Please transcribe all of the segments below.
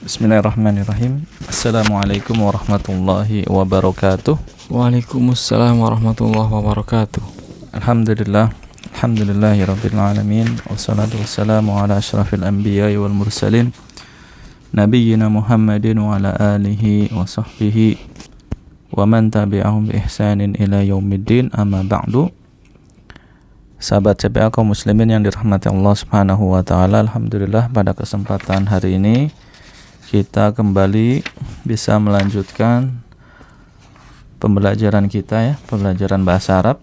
Bismillahirrahmanirrahim. Assalamualaikum warahmatullahi wabarakatuh. Waalaikumsalam warahmatullahi wabarakatuh. Alhamdulillah, alhamdulillahirabbil alamin. Wassalatu wassalamu ala asyrafil anbiya'i wal mursalin nabiyyina Muhammadin wa ala alihi wa sahbihi wa man tabi'ahum bi ihsanin ila yaumiddin. Amma ba'du. Sahabat CPA kaum muslimin yang dirahmati Allah Subhanahu wa taala, alhamdulillah pada kesempatan hari ini kita kembali bisa melanjutkan pembelajaran kita, pembelajaran bahasa Arab,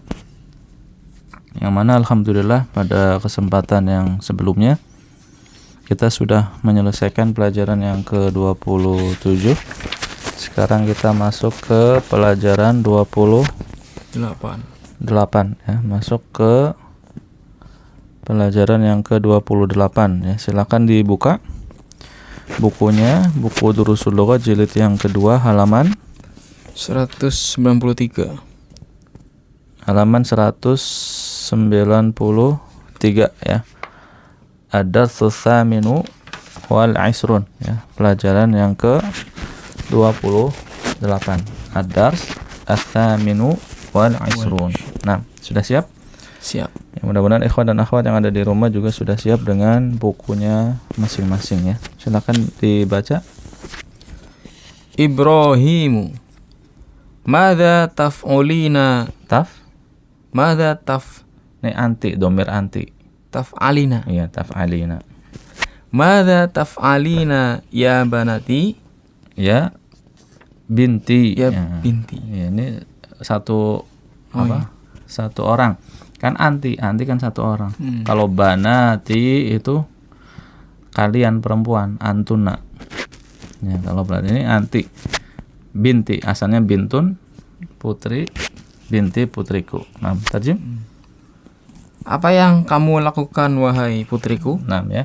yang mana alhamdulillah pada kesempatan yang sebelumnya kita sudah menyelesaikan pelajaran yang ke-27. Sekarang kita masuk ke pelajaran 28 ya, masuk ke pelajaran yang ke-28 ya. Silakan dibuka bukunya, buku Durusul Lughat jilid yang kedua, halaman 193. Halaman 193 ya. Ad-darsu tsaminu wal isrun ya. Pelajaran yang ke-28. Ad-dars ats-tsaminu wal isrun. Nah, sudah siap? Siap. Ya, mudah-mudahan ikhwan dan akhwat yang ada di rumah juga sudah siap dengan bukunya masing-masing ya. Silakan dibaca. Ibrahimu, madza taf'ulina? Madza Ini anti, domir anti. taf'alina? Iya, taf'alina. Madza taf'alina ya banati? Ya binti. Ya binti. Ya, ini satu satu orang. Kan anti kan satu orang. Kalau banati itu kalian perempuan, antuna. Ya, kalau berarti ini anti. Binti asalnya bintun, putri, binti putriku. Nah, tarjim. Apa yang kamu lakukan wahai putriku? Nah, ya.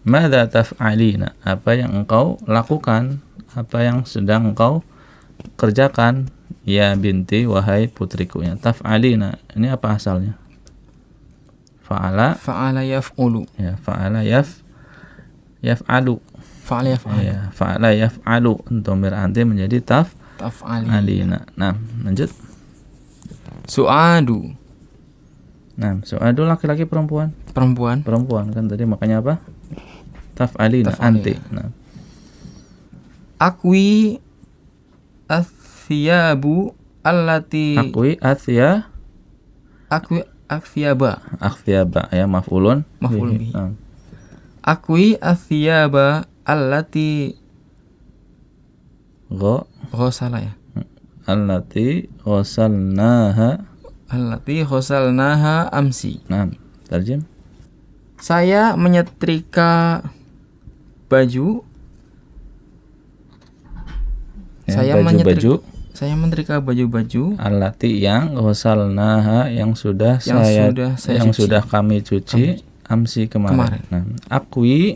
Madza taf'alina? Apa yang engkau lakukan? Apa yang sedang engkau kerjakan? Ya binti, wahai putriku ya. Taf'alina. Ini apa asalnya? Fa'ala yaf'ulu. ya, fa'ala yaf'alu. Ya, fa'ala yaf'alu. Dhamir anti menjadi taf'alina. Nah, lanjut. Su'adu. Nah, su'adu laki-laki perempuan kan tadi, makanya apa? Taf'alina anti. Nah. Akwi athiyabu allati. Akthiyaba Ya, maf'ulun bihi. Akwi athiyaba allati ghasala ya. Allati ghasalnaha amsi. Nah, tarjim. Saya menyetrika baju. Ya, Saya menyetrika baju-baju allati yang ghasalnaha yang sudah kami cuci amsi kemarin. Nah, akwi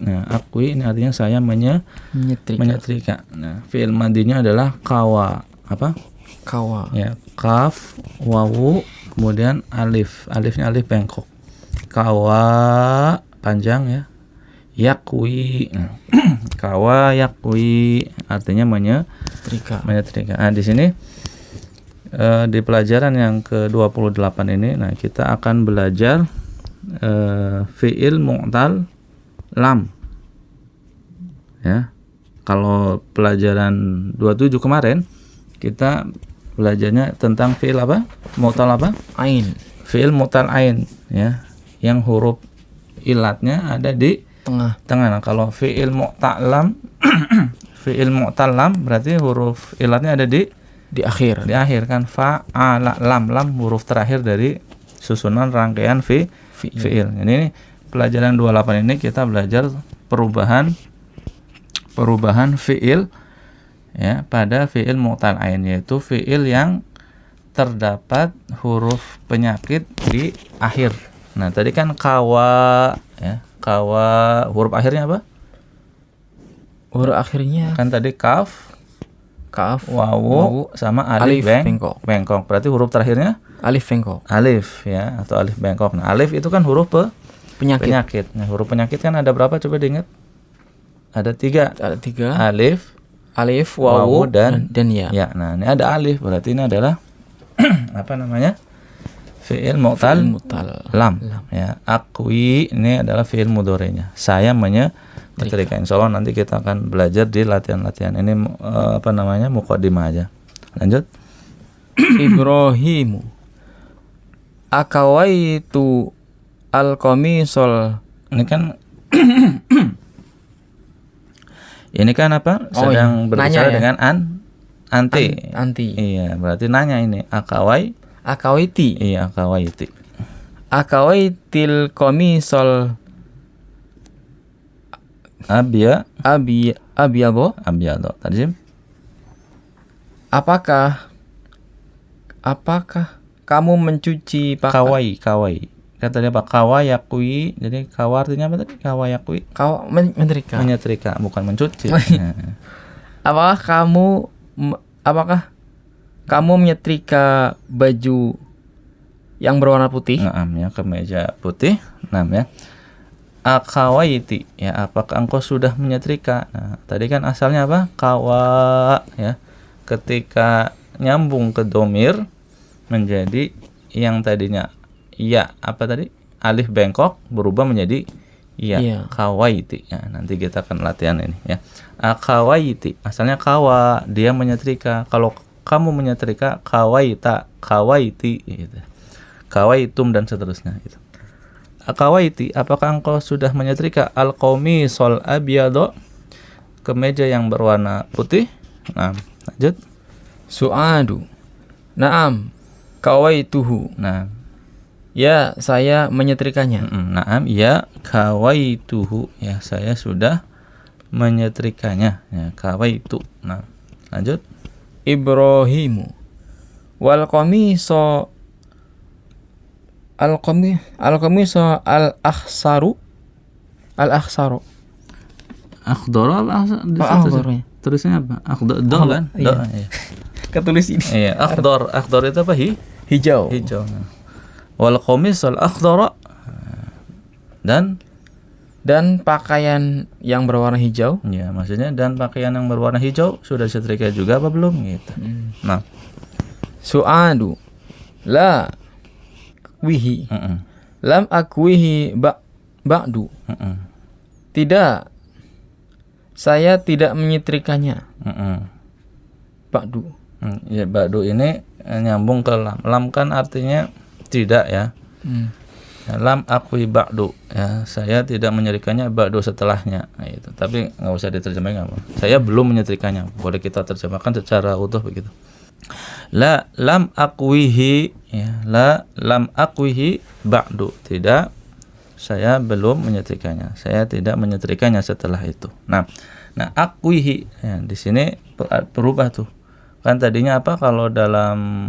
ini artinya saya menyetrika. Nah, fi'il madinya adalah kawa. Apa? Kawa. Ya, kaf, wawu, kemudian alif. Alifnya alif bengkok. Kawa panjang ya. Yakwi. Nah, kawa yakwi artinya menyetrika. Nah, di sini di pelajaran yang ke-28 ini, nah kita akan belajar fi'il mu'tal lam. Ya. Kalau pelajaran 27 kemarin kita belajarnya tentang fi'il apa? Mu'tal apa? Ain. Fi'il mu'tal ain ya. Yang huruf ilatnya ada di tengah. Nah, kalau fi'il mu'tal lam fi'il mu'tal lam berarti huruf ilatnya ada di akhir kan. Fa'ala lam huruf terakhir dari susunan rangkaian fi'il. Ini pelajaran 28 ini kita belajar perubahan fi'il ya pada fi'il mu'tal ain, yaitu fi'il yang terdapat huruf penyakit di akhir. Nah, tadi kan kawa ya. Kawa huruf akhirnya apa? Huruf akhirnya kan tadi kaf, wawu sama alif bengkok. Berarti huruf terakhirnya alif bengkok. Alif ya, atau alif bengkok. Nah, alif itu kan huruf penyakit. Nah, huruf penyakit kan ada berapa, coba diingat? ada 3. Ada 3. Alif, Alif, wawu, wawu, dan ya. ya. Nah, ini ada alif, berarti ini adalah apa namanya? Fi'il mu'tal lam. Ya, akwi ini adalah fi'il mudhari'nya. Saya menyetrika. Insyaallah nanti kita akan belajar di latihan-latihan. Ini apa namanya? Muqaddimah aja. Lanjut. Ibrahimu akawaitu al-qamisol. Ini kan ini kan apa? Sedang berbicara ya? dengan anti. Anti. Iya, berarti nanya ini Akawaiti. Iya, akawaiti. Akawaitil qamisol abiyado. Tarjim. Apakah kamu mencuci pakaian? Kawai. Kata dia apa? Kawayakui. Jadi kawa artinya apa tadi? Kawayakui. Menyetrika. Menyetrika, bukan mencuci. Apakah kamu menyetrika baju yang berwarna putih? Naam ya, kemeja putih. Naam ya. Akawaiti ya, apakah engkau sudah menyetrika? Nah, tadi kan asalnya apa? Kawa ya. Ketika nyambung ke domir menjadi yang tadinya ya apa tadi? Alif bengkok berubah menjadi ya. Kawaiti. Ya, nanti kita akan latihan ini ya. Akawaiti asalnya kawa, dia menyetrika. Kalau kamu menyetrika, kawaiti gitu. Kawaitum dan seterusnya gitu. Akawaiti, apakah engkau sudah menyetrika al-qamisol abyado, kemeja yang berwarna putih? Nah, lanjut. Su'adu. Naam. Kawaituhu. Nah, ya, saya menyetrikanya. Naam, ya kawaituhu, ya saya sudah menyetrikanya. Ya, kawaitu. Nah, lanjut. Ibrahimu wal qamiso al-qamiso al-akhsaru Akhdara apa? Terusnya apa? Akhdar kan? Iya. Iya. Ketulis ini. Iya, akhdar itu apa? Hijau. Nah. Wal qamis al akhdara, dan pakaian yang berwarna hijau. ya, maksudnya dan pakaian yang berwarna hijau sudah disetrika juga apa belum gitu. Nah, Su'adu la wihi lam akwihi ba'du. Tidak, saya tidak menyetrikanya. Ba'du. Ya, ba'du ini nyambung ke lam. Lam kan artinya tidak ya. Ya, lam akwi ba'du, ya saya tidak menyetrikanya ba'du setelahnya. Nah, itu. Tapi nggak usah diterjemahkan apa. Saya belum menyetrikanya. Boleh kita terjemahkan secara utuh begitu. La lam akwihi, ya, la lam akwihi ba'du, tidak, saya belum menyetrikanya. Saya tidak menyetrikanya setelah itu. Nah akwihi, ya, di sini berubah tuh. Kan tadinya apa kalau dalam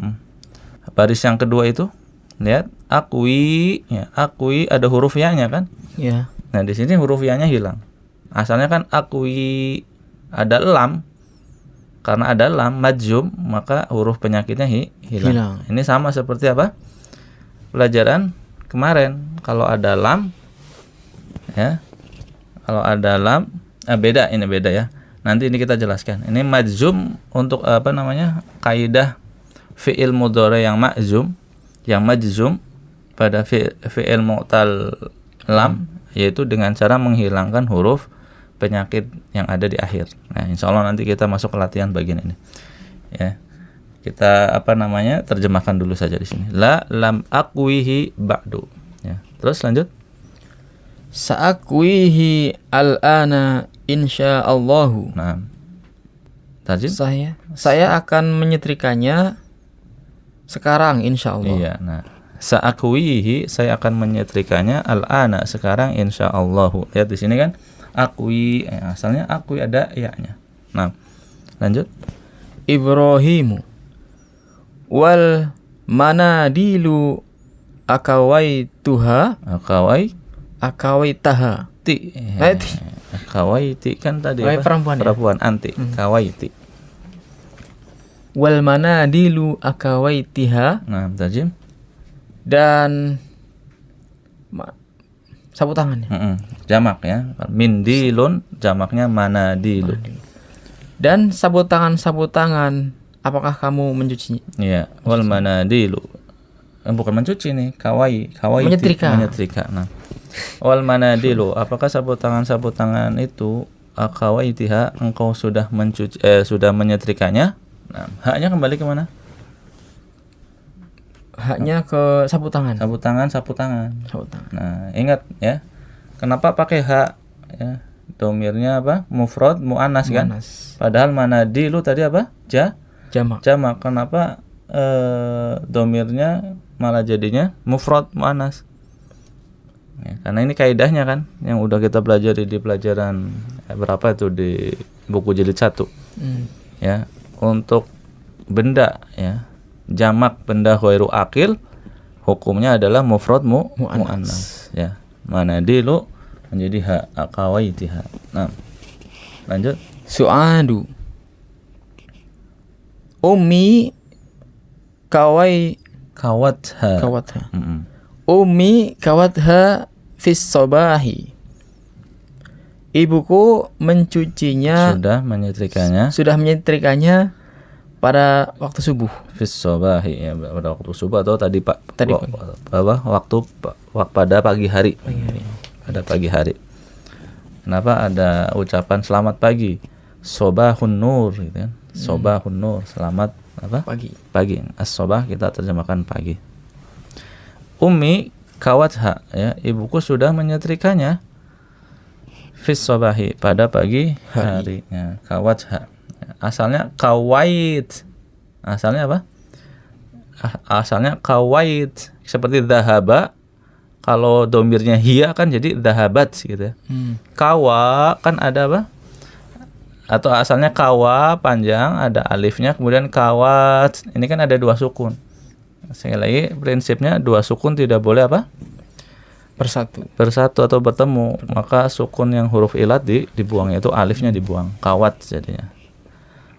baris yang kedua itu? Lihat, akwi, ya, akwi ada huruf ya-nya kan? Ya. Nah, di sini huruf ya-nya hilang. Asalnya kan akwi, ada lam. Karena ada lam majzum, maka huruf penyakitnya hilang. Ini sama seperti apa? Pelajaran kemarin. Kalau ada lam, ya. Kalau ada lam, beda ya. Nanti ini kita jelaskan. Ini majzum untuk apa namanya? Kaidah fi'il mudhari yang majzum pada fi'il mu'tal lam, yaitu dengan cara menghilangkan huruf penyakit yang ada di akhir. Nah, insyaallah nanti kita masuk ke latihan bagian ini. Ya. Kita apa namanya? Terjemahkan dulu saja di sini. La lam akwihi ba'du. Ya. Terus lanjut. Sa'akwihi al-ana insyaallahu. Nah. Tarjim. Saya akan menyetrikanya sekarang insyaallah. Iya, nah. Sa'akwihi, saya akan menyetrikanya al-ana sekarang insyaallahu. Lihat di sini kan? Akwi, asalnya akwi ada ya-nya. Nah, lanjut. Ibrahimu wal manadilu akawaitaha. Kawaiti kan tadi apa? Perempuan anti. Kawaiti. Wal manadilu akawaitiha. Nah, tajim. Dan sapu tangannya. Jamak ya. Mindilun jamaknya manadilu. Dan sapu tangan apakah kamu mencucinya? Iya, wal manadilu. Bukan mencuci nih, kawai Menyetrika. Nah. Wal manadilu, apakah sapu tangan itu kawaitiha engkau sudah menyetrikanya? Nah, haknya kembali ke mana? Haknya ke sapu tangan. Sapu tangan. Nah, ingat ya. Kenapa pakai hak ya? Domirnya apa? Mufrad muannas kan? Padahal manadilu tadi apa? Jamak. Kenapa domirnya malah jadinya mufrad muannas? Ya, karena ini kaidahnya kan yang udah kita pelajari di pelajaran berapa itu di buku jilid 1. Ya, untuk benda ya, jamak benda ghairu aqil hukumnya adalah mufrad muannas ya. Manadilu menjadi hak akawaitiha. Nah, lanjut. Su'adu. Ummi kawatha. Ummi kawatha fis sobahi. Ibuku mencucinya, sudah menyetrikanya pada waktu subuh. Fis sobahi ya, pada waktu subuh atau tadi waktu pada pagi hari. Pada pagi hari. Kenapa ada ucapan selamat pagi? Sobahun nur gitu kan. Sobahun nur, selamat apa? Pagi. As-sobah kita terjemahkan pagi. Ummi kawatha ya, ibuku sudah menyetrikanya fis sobahi pada pagi hari. Ya, kawatha. Asalnya kawait. Asalnya apa? Asalnya kawait, seperti dhahaba. Kalau domirnya hiya kan jadi dhahabat gitu ya. Kawa kan ada apa? Atau asalnya kawa panjang, ada alifnya, kemudian kawat. Ini kan ada 2 sukun. Sekali lagi prinsipnya 2 sukun tidak boleh apa? Bersatu atau bertemu. Maka sukun yang huruf ilat dibuang, yaitu alifnya dibuang. Kawat jadinya.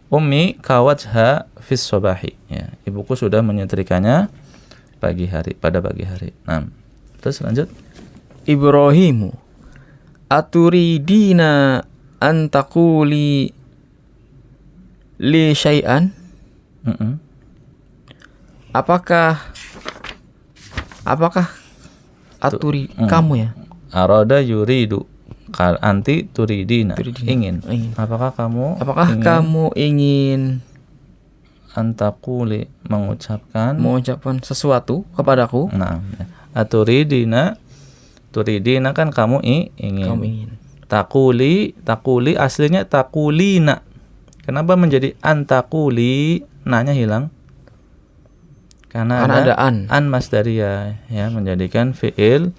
Ummi kawatha fis sobahi ya. Ibuku sudah menyetrikanya pada pagi hari. Nah, terus lanjut. Ibrahimu aturidina antaquli li syai'an. Apakah aturi kamu ya? Arada yuridu anti turidina. Ingin. Apakah kamu ingin antaquli mengucapkan sesuatu kepadaku? Nah, turidina kan kamu ingin. Takuli aslinya takulina. Kenapa menjadi antakuli? Nanya hilang. Karena ada an masdariyah ya, menjadikan fi'il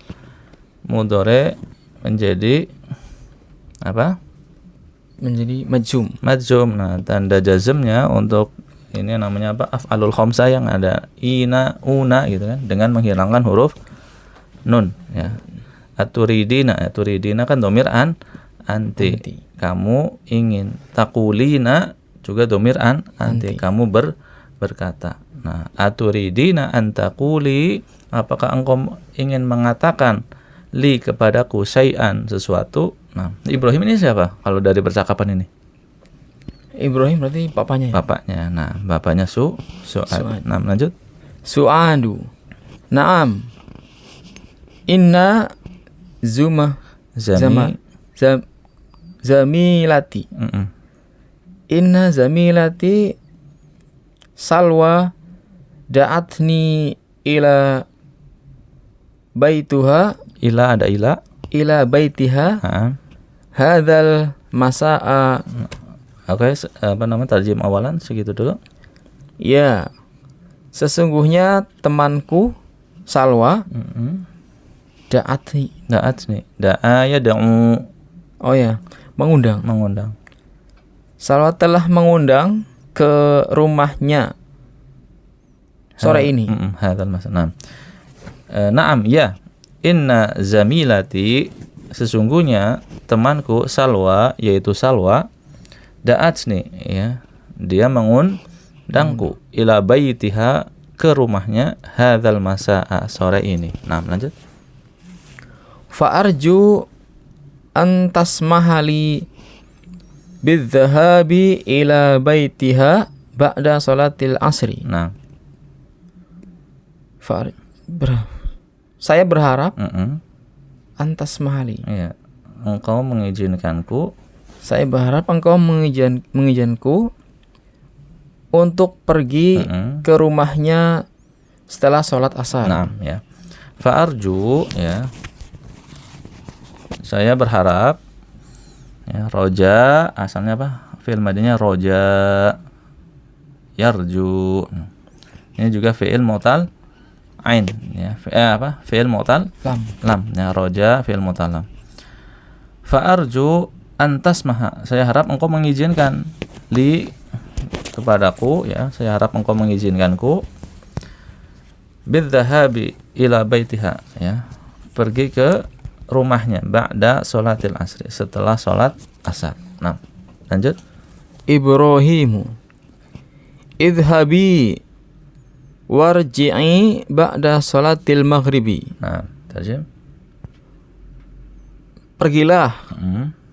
mudhari menjadi apa? Menjadi majzum. Nah, tanda jazmnya untuk ini namanya apa? Af'alul khamsah yang ada una gitu kan, dengan menghilangkan huruf nun ya. Aturidina kan domir anti. Kamu ingin. Takulina juga domir anti. Kamu berkata. Nah, aturidina antakuli, apakah engkau ingin mengatakan li kepadaku syai'an sesuatu. Nah, Ibrahim ini siapa kalau dari percakapan ini? Ibrahim berarti bapaknya. Bapaknya. Nah, bapaknya Su'ad. Nah, lanjut. Su'adu. Naam. Inna zamilati. Inna zamilati Salwa da'atni ila baituha. Ila baitiha. Hadzal masa'a. Oke, apa namanya tarjim awalan segitu dulu. Ya. Sesungguhnya temanku Salwa da'atni. Da'a ya da'u. Oh ya, mengundang. Salwa telah mengundang ke rumahnya sore ini. Hadzal masa. Naam ya. Inna zamilati, sesungguhnya temanku Salwa, yaitu Salwa, da'atni ya, dia mengundangku ila baitiha, ke rumahnya, hadzal masa'a, sore ini. Nah, lanjut. Fa'arju an tasmahali bidhahabi ila baitiha ba'da salatil asri. Nah. Saya berharap Mm-mm. antas mahali. Iya. Engkau mengizinkanku. Saya berharap engkau mengizinkanku untuk pergi ke rumahnya setelah sholat asar. Nah, ya. Fa'arju, ya. Saya berharap. Ya, roja asalnya apa? Fi'il madinya roja. Yarju. Ini juga fi'il mu'tal ain, ya. Fi'il mu'tal lam. Ya, roja fi'il mu'tal lam. Fa'arju antas maha. Saya harap engkau mengizinkan kepadaku, ya. Saya harap engkau mengizinkanku bidzahabi ila baitiha, ya. Pergi ke rumahnya ba'da sholatil asri, setelah sholat asar. Nah, lanjut. Ibrahimu idhabi warji'i ba'da sholatil maghribi. Nah, terjem. Pergilah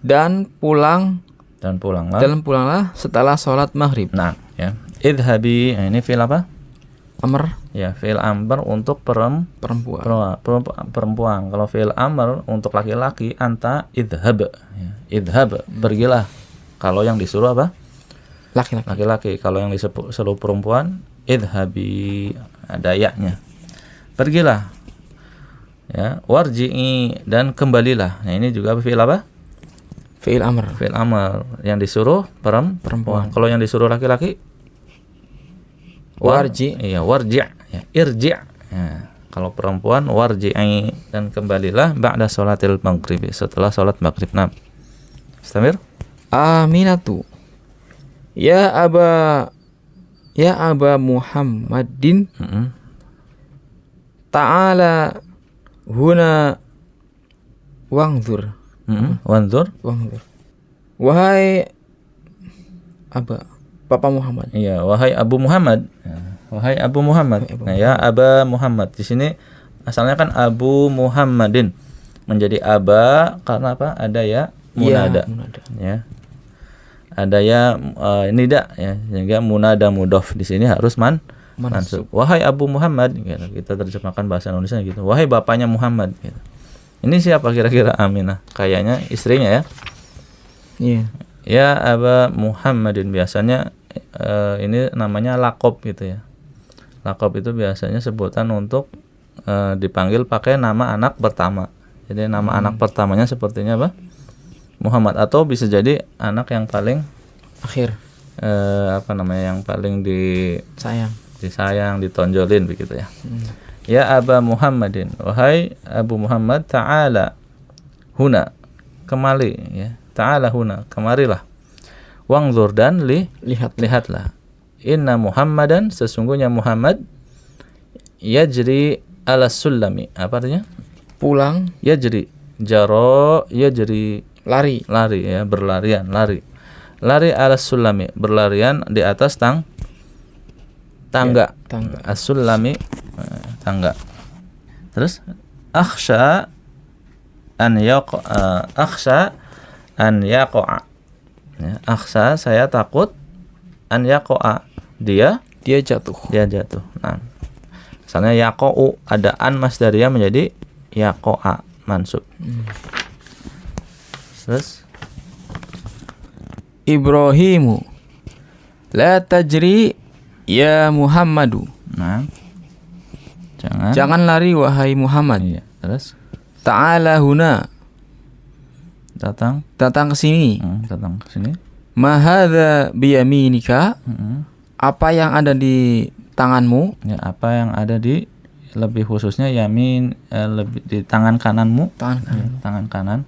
dan pulanglah setelah sholat maghrib. Nah, ya. Idhabi, ini fi'il apa? Amr. Ya, fi'il amr untuk perempuan. Kalau fi'il amr untuk laki-laki, anta idhab. Ya, idhab, pergilah. Kalau yang disuruh apa? Laki-laki. Kalau yang disuruh perempuan, idhabi, ada ya-nya. Pergilah. Ya, warji'i, dan kembalilah. Nah, ini juga fi'il apa? Fi'il amr. Fi'il amr yang disuruh perempuan. Kalau yang disuruh laki-laki, warji. Iya, warji', ya, irji'. Ya, kalau perempuan warji'i, dan kembalilah ba'da sholatil maghrib, setelah sholat maghrib. Nah, Istamir. Aminatu ya aba Muhammadin ta'ala huna wangzur. Wanzur. Wahai Aba Papa Muhammad. Iya, wahai Abu Muhammad. Wahai Abu Muhammad. Nah, ya Aba Muhammad. Di sini asalnya kan Abu Muhammadin, menjadi Aba karena apa? Ada ya munada. Ya. Ada ya nida, ya. Sehingga munada mudhof di sini harus mansub. Wahai Abu Muhammad, gitu. Kita terjemahkan bahasa Indonesia gitu. Wahai bapaknya Muhammad, gitu. Ini siapa kira-kira? Aminah. Kayaknya istrinya, ya. Iya. Ya Aba Muhammadin, biasanya ini namanya lakob gitu, ya. Lakob itu biasanya sebutan untuk dipanggil pakai nama anak pertama. Jadi nama anak pertamanya sepertinya apa? Muhammad, atau bisa jadi anak yang paling akhir. Yang paling disayang, ditonjolin begitu, ya. Ya Aba Muhammadin, wahai Abu Muhammad, ta'ala huna, kemari, ya. Ta'ala huna, kemarilah. Wangzur, dan lihatlah. Inna Muhammadan, sesungguhnya Muhammad, yajri ala sulami. Apa artinya? Pulang. Yajri, jaro, yajri, lari, ya, berlarian, lari ala sulami, berlarian di atas tangga. Tangga. As-sulami, tangga. Terus akhsha an yaqa. Ya, akhsha, saya takut, an yaqa, dia jatuh. Nah, misalnya yaqa'u, ada an masdariyah menjadi yaqa'a, mansub. Terus Ibrahimu la tajri ya Muhammadu. Nah, jangan lari wahai Muhammad. Iya. Terus ta'ala huna, datang ke sini. Ma hadza biyaminika, apa yang ada di tanganmu? Ya, apa yang ada di, lebih khususnya yamin, lebih di tangan kananmu. Tangan kanan.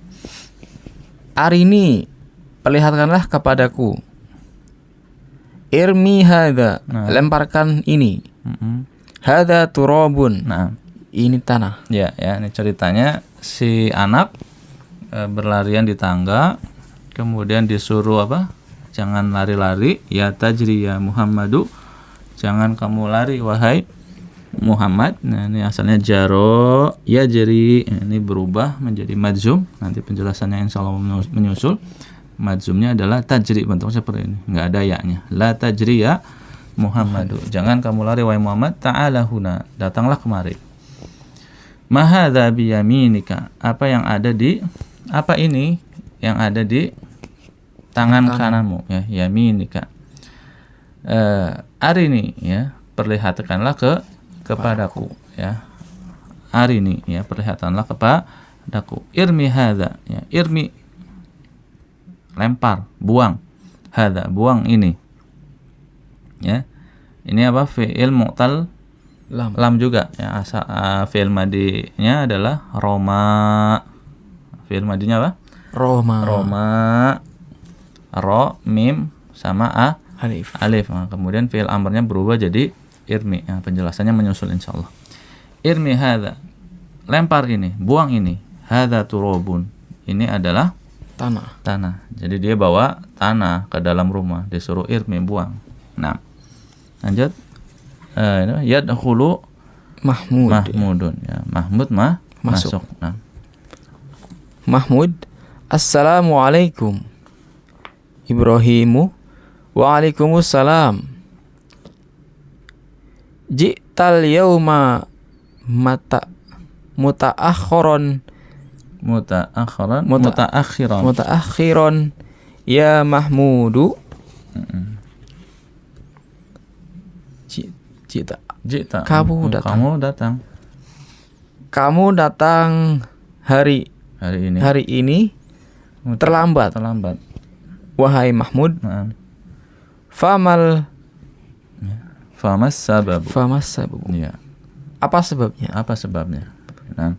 Arini, perlihatkanlah kepadaku. Irmi hadza, lemparkan ini. Hadza turabun. Nah, ini tanah. Ya, ini ceritanya si anak berlarian di tangga, kemudian disuruh apa? Jangan lari-lari, ya tajri ya Muhammadu. Jangan kamu lari wahai Muhammad. Nah, ini asalnya jaro yajri. Ini berubah menjadi madzum. Nanti penjelasannya insyaallah menyusul. Madzumnya adalah tajri, bentuknya seperti ini. Enggak ada ya-nya. La tajri ya Muhammadu. Jangan kamu lari wahai Muhammad, ta'ala huna. Datanglah kemari. Ma hadza bi yaminika. Apa ini yang ada di tangan kananmu, ya, yaminika. Arini, ya, perlihatkanlah kepadaku, ya. Arini, ya, perlihatkanlah kepadaku. Irmi hadza, ya, irmi, lempar, buang. Hadza, buang ini. Ya. Ini apa? Fi'il mu'tal lam juga, ya. Fi'il madinya adalah roma. Fi'il madinya apa? Roma. Ro, mim sama alif. Nah, kemudian fi'il amrnya berubah jadi irmi. Nah, penjelasannya menyusul insyaallah. Irmi hadza. Lempar ini, buang ini. Hadza turabun. Ini adalah tanah. Jadi dia bawa tanah ke dalam rumah, disuruh irmi, buang. Nah, lanjut. Yadkhulu Mahmudun, ya. Mahmud masuk. Nah. Mahmud, assalamualaikum. Ibrahimu, waalaikumsalam. Ji'tal yauma mutaakhiran ya Mahmudu. Jita. Kamu datang hari ini terlambat. Wahai Mahmud, famas sababu. Ya. Apa sebabnya? Nah.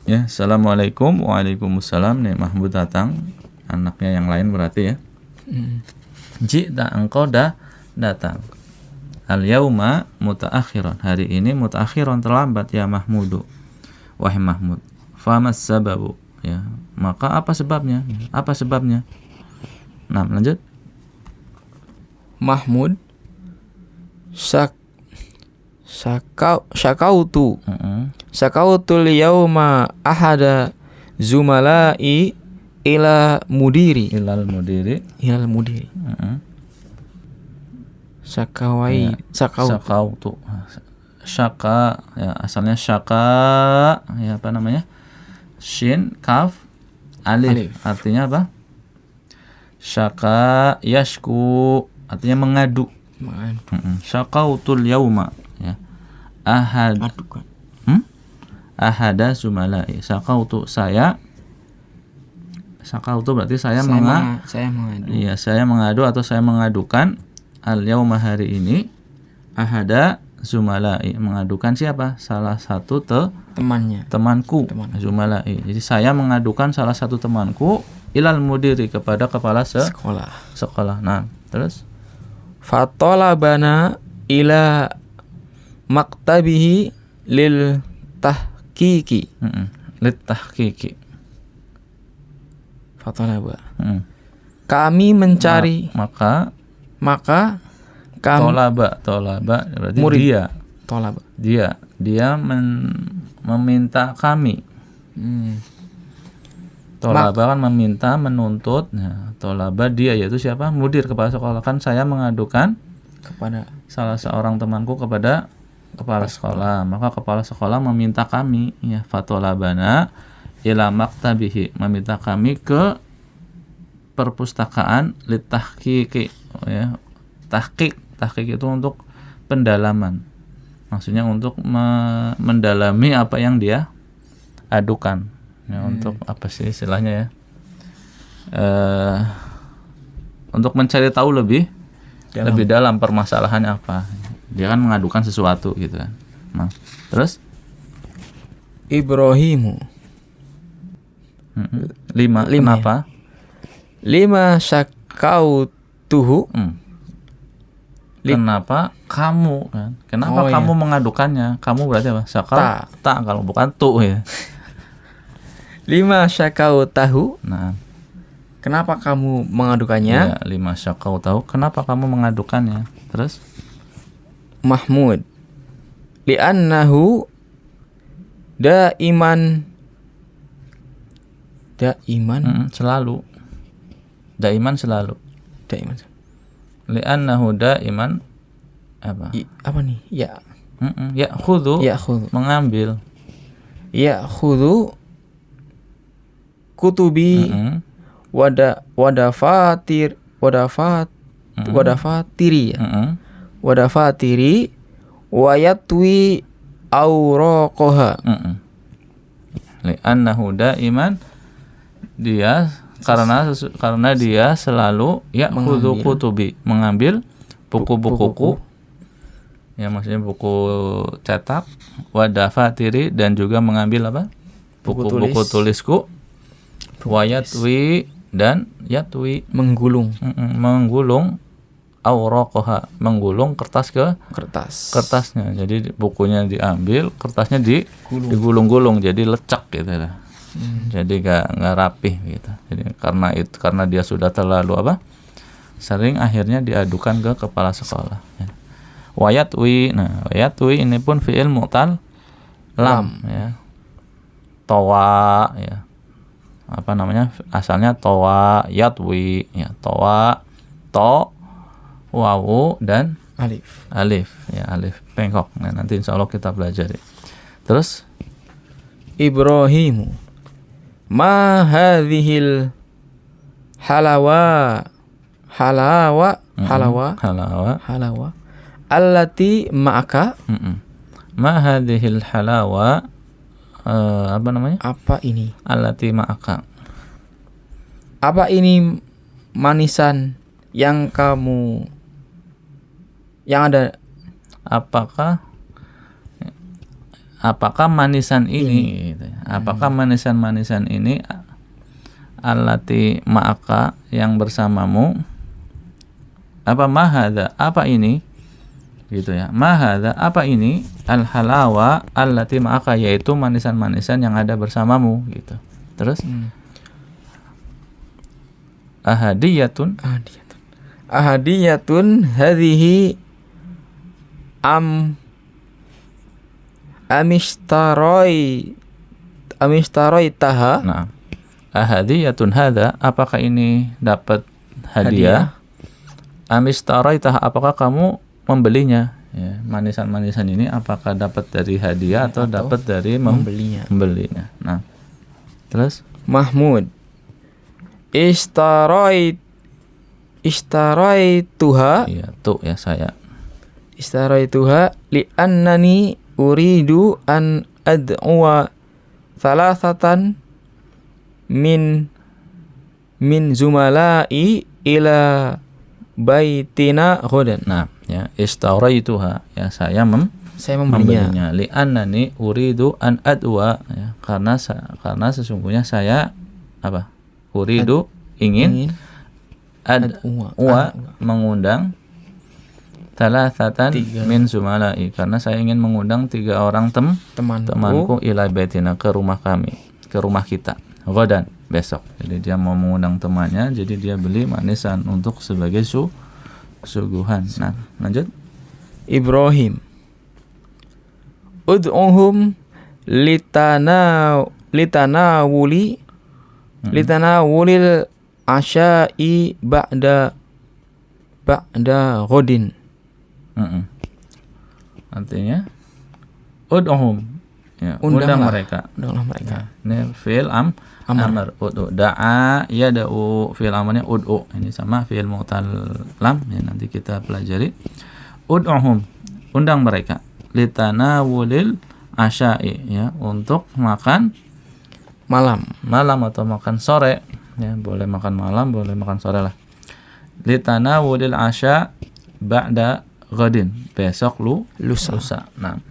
Ya, assalamualaikum, waalaikumsalam. Nih Mahmud datang, anaknya yang lain berarti ya. Jita, engkau datang. Al yauma mutaakhiran, hari ini mutaakhiran, terlambat ya Mahmudu. Wahai Mahmud, famas sababu, ya. Maka apa sebabnya? Nah, lanjut. Mahmud, syakautu yauma ahada zumalai ilal mudiri. Syakautu. Syaka, ya, asalnya syaka, ya, apa namanya? Shin, kaf, alif. Artinya apa? Syaka yashku, artinya mengadu. Syakautul yauma, ya. Ahada zumalai. Syakautu berarti saya mengadu. Iya, saya mengadu atau saya mengadukan al yauma, hari ini. Ahada zumalai, mengadukan siapa? Salah satu temanku. Zumalai. Jadi saya mengadukan salah satu temanku ilal mudiri, kepada kepala sekolah. Nah, terus fatolabana ila maktabihi lil tahqiqi. Fatolaba. Kami mencari. Maka kami. Tolaba berarti murid. Dia meminta kami. Tolaba kan meminta, menuntut. Nah, tolaba dia, yaitu siapa? Mudir, kepala sekolah. Kan saya mengadukan kepada salah seorang temanku kepada kepala sekolah. Maka kepala sekolah meminta kami, ya, fatolabana ila maktabihi, meminta kami ke perpustakaan litahqiqi, ya. Tahqiq itu untuk pendalaman. Maksudnya untuk mendalami apa yang dia adukan. Ya, untuk apa sih istilahnya, ya? Untuk mencari tahu lebih dalam permasalahannya apa. Dia kan mengadukan sesuatu gitu kan. Nah, terus Ibrahimu. 5. Kenapa? 5 syakautuhu. Kenapa kamu kan? Kenapa kamu mengadukannya? Kamu berarti apa? Ta kalau bukan tu, ya. 5 syakautahu. Nah, kenapa kamu mengadukannya? Ya, 5 syakautahu. Kenapa kamu mengadukannya? Terus Mahmud, li'annahu daiman selalu. Daiman selalu. daiman. Li'annahu daiman apa? Apa nih? Ya'khudhu mengambil. Ya'khudhu kutubi wadafatiri wayatwi awraqaha. Li'annahu daiman, dia karena dia selalu ya'khudhu kutubi, mengambil buku-bukuku, ya maksudnya buku cetak, wadafatiri, dan juga mengambil apa? Buku-buku tulisku, wayatwi, dan yatwi menggulung awraqaha, menggulung kertasnya. Jadi bukunya diambil, kertasnya digulung-gulung, jadi lecak gitu lah. Jadi nggak rapih gitu. Jadi karena dia sudah terlalu sering, akhirnya diadukan ke kepala sekolah. Ya. Wayatwi, wayatwi ini pun fi'il mu'tal lam, ya. Towa, ya. Asalnya towa, yatwi, ya. Towa, wawu, dan alif, ya, alif bengkok. Nah, nanti insya Allah kita pelajari. Terus Ibrahimu ma hadhil halawa allati ma'aka. Ma hadhil halawa, apa ini? Allati ma'aka, apa ini manisan yang ada? Apakah manisan ini gitu ya. Apakah manisan ini allati ma'aka, yang bersamamu, mahadha, apa ini gitu ya. Mahadha, apa ini, al halawa allati ma'aka, yaitu manisan-manisan yang ada bersamamu gitu. Terus ahadiyatun hadhihi amistaroi taha. Nah, ahadiyatun hadha, apakah ini dapat hadiah? Amistaroi taha, apakah kamu membelinya? Ya, manisan-manisan ini apakah dapat dari hadiah atau dapat dari membelinya? Nah, terus Mahmud istaroi tuha. Iya, tuh ya saya. Istaroi tuha li'annani uridu an ad'uwa salasatan min zumalai ila baitina ghadan. Nah, ya, istaraituha, ya, saya membelinya. Li'annani uridu an ad'uwa, ya, karena sesungguhnya saya uridu ingin ad'uwa mengundang salasatan min zumalai, karena saya ingin mengundang 3 orang temanku ila baitina, ke rumah kita, ghadan, besok. Jadi dia mau mengundang temannya, jadi dia beli manisan untuk sebagai suguhan. Nah, lanjut. Ibrahim ud'uhum litanawulil asya'i ba'da ghodin. Artinya ud'uhum, ya, undang mereka. Ya, ini fi'il amr. Ud'u, da'a yada'u, fi'il amarnya ud'u. Ini sama fi'il mu'tal lam, ya, nanti kita pelajari. Ud'uhum, undang mereka. Litanawulil asya'i, ya, untuk makan malam atau makan sore, ya, boleh makan malam, boleh makan sore lah. Litanawulil asya' ba'da ghadin, besok lusa. Nah,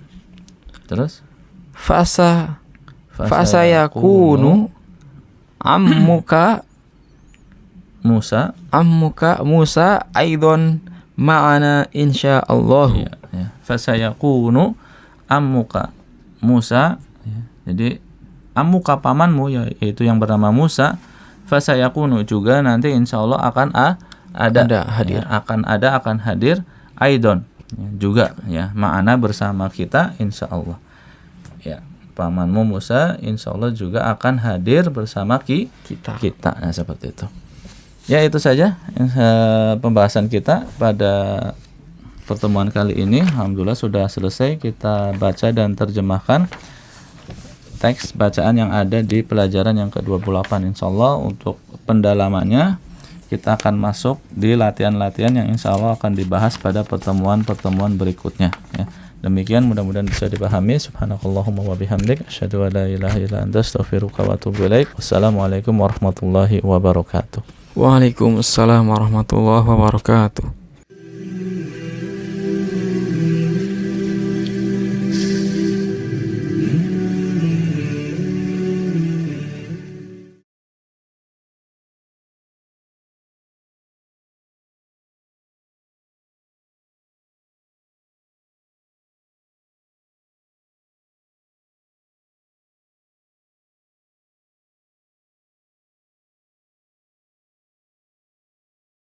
terus fasa yakunu ammuka Musa aidon ma'ana insyaallah. Ya. Fasa yakunu ammuka Musa, ya. Jadi ammuka pamanmu, yaitu yang bernama Musa, fasa yakunu juga nanti insyaallah akan ada hadir. Ya, akan hadir aidon, juga ya, ma'ana bersama kita insya Allah. Ya, pamanmu Musa insya Allah juga akan hadir bersama kita. Nah, seperti itu. Ya, itu saja pembahasan kita pada pertemuan kali ini. Alhamdulillah sudah selesai kita baca dan terjemahkan teks bacaan yang ada di pelajaran yang ke-28. Insya Allah untuk pendalamannya kita akan masuk di latihan-latihan yang insya Allah akan dibahas pada pertemuan-pertemuan berikutnya ya. Demikian, mudah-mudahan bisa dipahami. Subhanakallahumma wa bihamdik asyhadu an la ilaha illa anta astaghfiruka wa atubu ilaik. Wassalamualaikum warahmatullahi wabarakatuh. Waalaikumsalam warahmatullahi wabarakatuh.